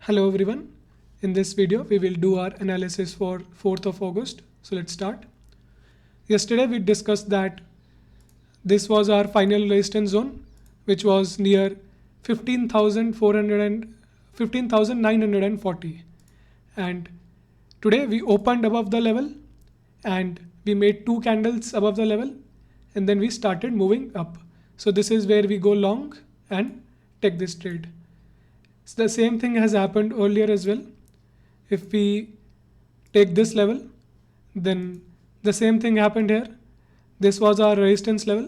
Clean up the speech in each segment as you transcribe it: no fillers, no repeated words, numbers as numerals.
Hello everyone. In this video, we will do our analysis for 4th of August. So let's start. Yesterday, we discussed that this was our final resistance zone, which was near 15,400 and 15,940. And today we opened above the level and we made two candles above the level and then we started moving up. So this is where we go long and take this trade. So the same thing has happened earlier as well. If we take this level, then the same thing happened here. This was our resistance level.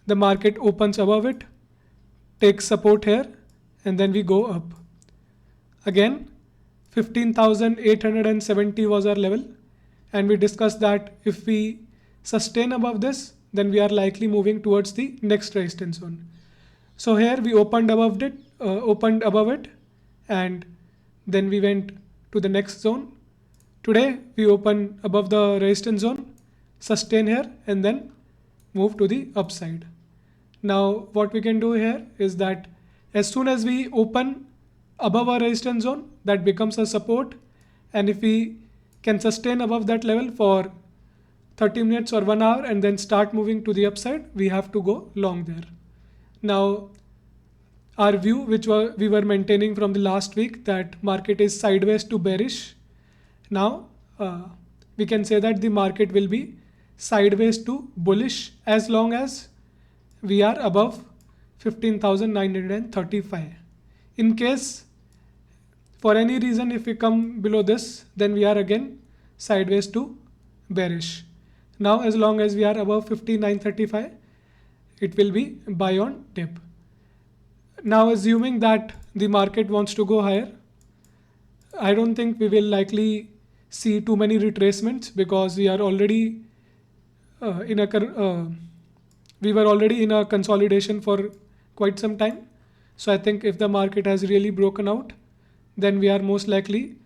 The market opens above it, takes support here, and then we go up. Again, 15,870 was our level. And we discussed that if we sustain above this, then we are likely moving towards the next resistance zone. So here we opened above it, and then we went to the next zone. Today we open above the resistance zone, sustain here, and then move to the upside. Now what we can do here is that as soon as we open above our resistance zone, that becomes a support, and if we can sustain above that level for 30 minutes or 1 hour and then start moving to the upside, we have to go long there. Now, our view, which we were maintaining from the last week, that market is sideways to bearish. Now, we can say that the market will be sideways to bullish as long as we are above 15,935. In case, for any reason, if we come below this, then we are again sideways to bearish. Now, as long as we are above 15,935, it will be buy on dip. Now, assuming that the market wants to go higher, I don't think we will likely see too many retracements because we are already we were already in a consolidation for quite some time. So I think if the market has really broken out, then we are most likely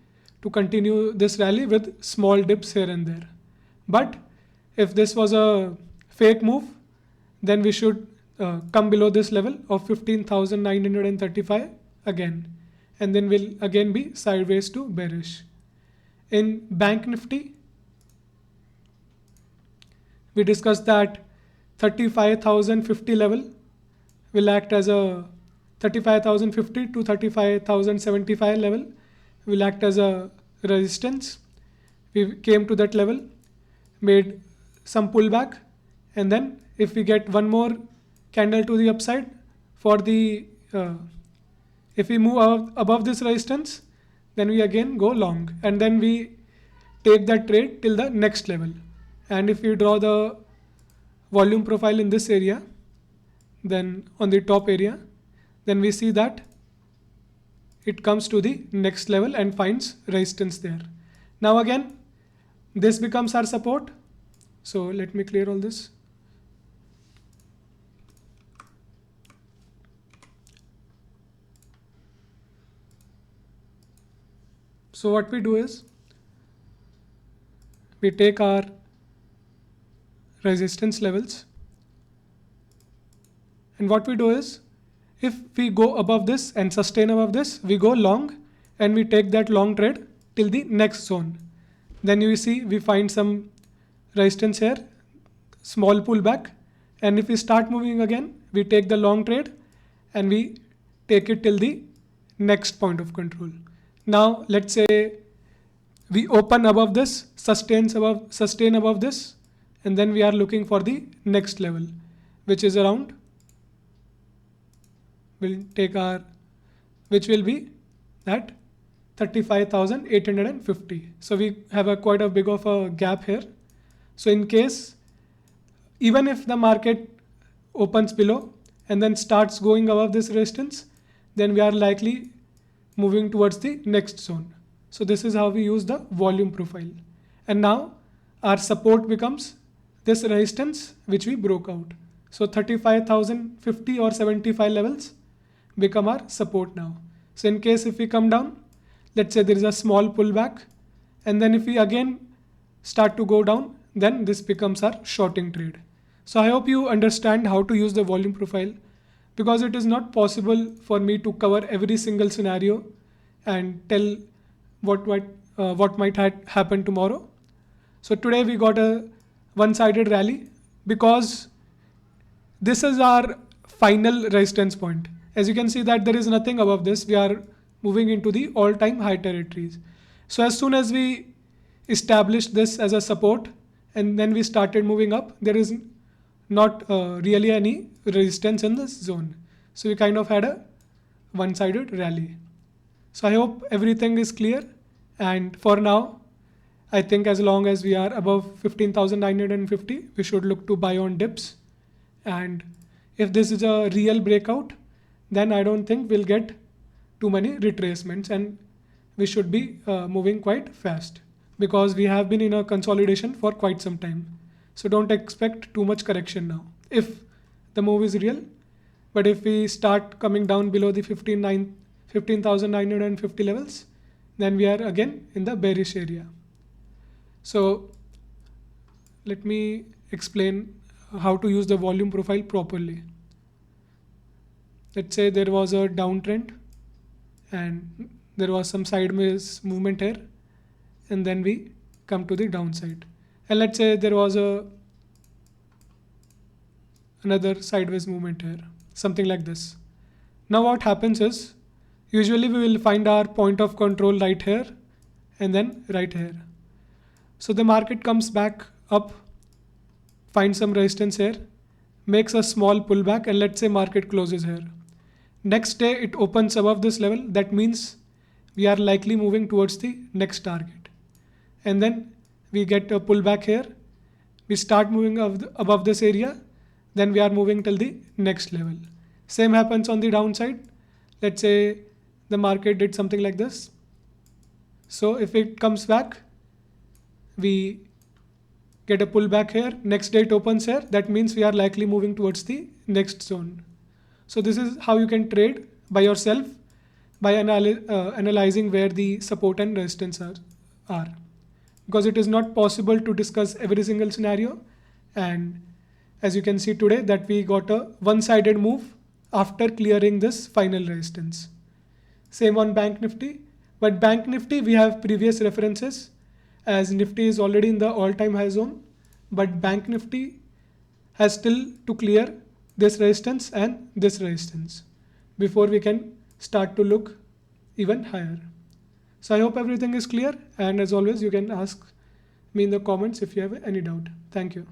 to continue this rally with small dips here and there. But if this was a fake move, then we should come below this level of 15,935 again, and then we'll again be sideways to bearish. In Bank Nifty, we discussed that 35,050 level will act as a 35,050 to 35,075 level will act as a resistance. We came to that level, made some pullback, and then if we get one more candle to the upside for the if we move above this resistance, then we again go long, and then we take that trade till the next level. And if we draw the volume profile in this area, then on the top area, then we see that it comes to the next level and finds resistance there. Now again, this becomes our support. So let me clear all this. So what we do is, we take our resistance levels, and what we do is, if we go above this and sustain above this, we go long and we take that long trade till the next zone. Then you see we find some resistance here, small pullback, and if we start moving again, we take the long trade and we take it till the next point of control. Now let's say we open above this, sustain above this, and then we are looking for the next level, which is around, which will be at 35,850. So we have quite a big of a gap here. So in case, even if the market opens below and then starts going above this resistance, then we are likely moving towards the next zone. So this is how we use the volume profile. And now our support becomes this resistance which we broke out. So 35,050 or 75 levels become our support now. So in case if we come down, let's say there is a small pullback, and then if we again start to go down, then this becomes our shorting trade. So I hope you understand how to use the volume profile, because it is not possible for me to cover every single scenario and tell what might happen tomorrow. So today we got a one-sided rally because this is our final resistance point. As you can see that there is nothing above this. We are moving into the all-time high territories. So as soon as we established this as a support and then we started moving up, there is not really any resistance in this zone. So we kind of had a one-sided rally. So I hope everything is clear. And for now, I think as long as we are above 15,950, we should look to buy on dips. And if this is a real breakout, then I don't think we'll get too many retracements and we should be moving quite fast because we have been in a consolidation for quite some time. So don't expect too much correction now if the move is real. But if we start coming down below the 15,950 levels, then we are again in the bearish area. So let me explain how to use the volume profile properly. Let's say there was a downtrend and there was some sideways movement here, and then we come to the downside. And let's say there was another sideways movement here, something like this. Now what happens is, usually we will find our point of control right here and then right here. So the market comes back up, finds some resistance here, makes a small pullback, and let's say market closes here. Next day it opens above this level. That means we are likely moving towards the next target. And then we get a pullback here. We start moving above this area. Then we are moving till the next level. Same happens on the downside. Let's say the market did something like this. So if it comes back, we get a pullback here. Next day it opens here. That means we are likely moving towards the next zone. So this is how you can trade by yourself by analyzing where the support and resistance are. Because it is not possible to discuss every single scenario. And as you can see today that we got a one-sided move after clearing this final resistance. Same on Bank Nifty. But Bank Nifty we have previous references as Nifty is already in the all-time high zone. But Bank Nifty has still to clear this resistance and this resistance before we can start to look even higher. So I hope everything is clear, and as always you can ask me in the comments if you have any doubt. Thank you.